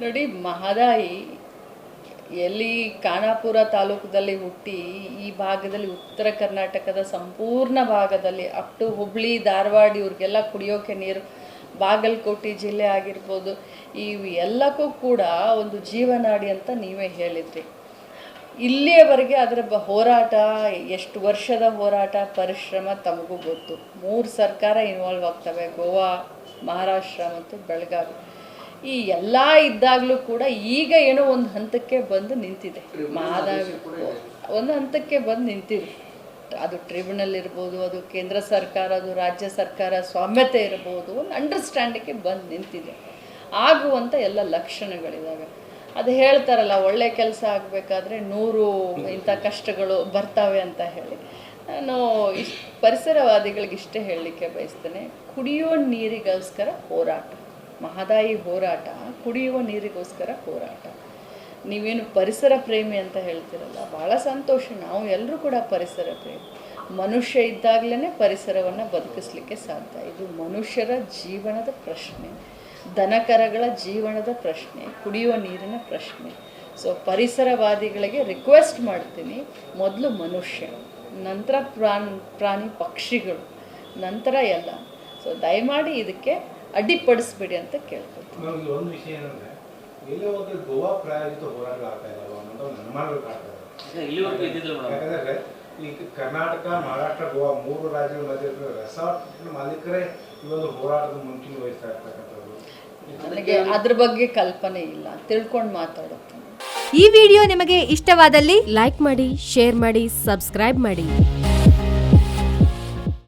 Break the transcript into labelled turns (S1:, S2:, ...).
S1: ನೋಡಿ, ಮಹದಾಯಿ ಎಲ್ಲಿ ಖಾನಾಪುರ ತಾಲೂಕದಲ್ಲಿ ಹುಟ್ಟಿ ಈ ಭಾಗದಲ್ಲಿ ಉತ್ತರ ಕರ್ನಾಟಕದ ಸಂಪೂರ್ಣ ಭಾಗದಲ್ಲಿ ಅಪ್ ಟು ಹುಬ್ಳಿ ಧಾರವಾಡ ಇವ್ರಿಗೆಲ್ಲ ಕುಡಿಯೋಕೆ ನೀರು, ಬಾಗಲಕೋಟೆ ಜಿಲ್ಲೆ ಆಗಿರ್ಬೋದು, ಎಲ್ಲಕ್ಕೂ ಕೂಡ ಒಂದು ಜೀವನಾಡಿ ಅಂತ ನೀವೇ ಹೇಳಿದ್ರಿ. ಇಲ್ಲಿಯವರೆಗೆ ಅದರ ಹೋರಾಟ, ಎಷ್ಟು ವರ್ಷದ ಹೋರಾಟ ಪರಿಶ್ರಮ ತಮಗೂ ಗೊತ್ತು. 3 ಸರ್ಕಾರ ಇನ್ವಾಲ್ವ್ ಆಗ್ತವೆ, ಗೋವಾ, ಮಹಾರಾಷ್ಟ್ರ ಮತ್ತು ಬೆಳಗಾವಿ. ಈ ಎಲ್ಲ ಇದ್ದಾಗಲೂ ಕೂಡ ಈಗ ಏನೋ ಒಂದು ಹಂತಕ್ಕೆ ಬಂದು ನಿಂತಿದೆ. ಮಹದಾಯಿ ಒಂದು ಹಂತಕ್ಕೆ ಬಂದು ನಿಂತಿದೆ. ಅದು ಟ್ರಿಬ್ಯುನಲ್ ಇರ್ಬೋದು, ಅದು ಕೇಂದ್ರ ಸರ್ಕಾರ, ಅದು ರಾಜ್ಯ ಸರ್ಕಾರ ಸ್ವಾಮ್ಯತೆ ಇರ್ಬೋದು, ಒಂದು ಅಂಡರ್ಸ್ಟ್ಯಾಂಡಿಂಗ್ಗೆ ಬಂದು ನಿಂತಿದೆ. ಆಗುವಂಥ ಎಲ್ಲ ಲಕ್ಷಣಗಳಿದ್ದಾವೆ. ಅದು ಹೇಳ್ತಾರಲ್ಲ, ಒಳ್ಳೆ ಕೆಲಸ ಆಗಬೇಕಾದ್ರೆ 100 ಇಂಥ ಕಷ್ಟಗಳು ಬರ್ತಾವೆ ಅಂತ ಹೇಳಿ. ನಾನು ಪರಿಸರವಾದಿಗಳಿಗೆ ಇಷ್ಟೇ ಹೇಳಲಿಕ್ಕೆ ಬಯಸ್ತೇನೆ, ಕುಡಿಯುವ ನೀರಿಗೋಸ್ಕರ ಹೋರಾಟ, ಮಹದಾಯಿ ಹೋರಾಟ ಕುಡಿಯುವ ನೀರಿಗೋಸ್ಕರ ಹೋರಾಟ. ನೀವೇನು ಪರಿಸರ ಪ್ರೇಮಿ ಅಂತ ಹೇಳ್ತಿರಲ್ಲ, ಭಾಳ ಸಂತೋಷ. ನಾವು ಎಲ್ಲರೂ ಕೂಡ ಪರಿಸರ ಪ್ರೇಮಿ. ಮನುಷ್ಯ ಇದ್ದಾಗಲೇ ಪರಿಸರವನ್ನು ಬದುಕಿಸ್ಲಿಕ್ಕೆ ಸಾಧ್ಯ. ಇದು ಮನುಷ್ಯರ ಜೀವನದ ಪ್ರಶ್ನೆ, ದನಕರಗಳ ಜೀವನದ ಪ್ರಶ್ನೆ, ಕುಡಿಯುವ ನೀರಿನ ಪ್ರಶ್ನೆ. ಸೊ ಪರಿಸರವಾದಿಗಳಿಗೆ ರಿಕ್ವೆಸ್ಟ್ ಮಾಡ್ತೀನಿ, ಮೊದಲು ಮನುಷ್ಯ, ನಂತರ ಪ್ರಾಣಿ ಪಕ್ಷಿಗಳು, ನಂತರ ಎಲ್ಲ. ಸೊ ದಯಮಾಡಿ ಇದಕ್ಕೆ ಅಡ್ಡಿಪಡಿಸ್ಬೇಡಿ ಅಂತ ಕೇಳ್ಕೊಳ್ತೀನಿ.
S2: ಒಂದು ವಿಷಯ ಏನಂದರೆ, ಎಲ್ಲೋ ಒಂದು ಗೋವಾ ಪ್ರಾಯೋಜಿತ ಹೋರಾಟ ಆಗ್ತಾ ಇದ್ದಾವೆ ಅನ್ನೋದು ಅನುಮಾನಗಳು ಕಾಡ್ತಾ ಇದೆ. ಯಾಕಂದರೆ ಈ ಕರ್ನಾಟಕ, ಮಹಾರಾಷ್ಟ್ರ, ಗೋವಾ 3 ರಾಜ್ಯಗಳ ಮಧ್ಯೆ ರೆಸಾರ್ಟ್ ಮಾಲೀಕರೇ ಈ ಒಂದು ಹೋರಾಟದ ಮುಂಚೂಣಿ ವಹಿಸ್ತಾ ಇರ್ತಕ್ಕಂಥದ್ದು.
S1: ನನಗೆ ಅದ್ರ ಬಗ್ಗೆ ಕಲ್ಪನೆ ಇಲ್ಲ, ತಿಳ್ಕೊಂಡು ಮಾತಾಡುತ್ತೇನೆ.
S3: ಈ ವಿಡಿಯೋ ನಿಮಗೆ ಇಷ್ಟವಾದಲ್ಲಿ ಲೈಕ್ ಮಾಡಿ, ಶೇರ್ ಮಾಡಿ, ಸಬ್ಸ್ಕ್ರೈಬ್ ಮಾಡಿ.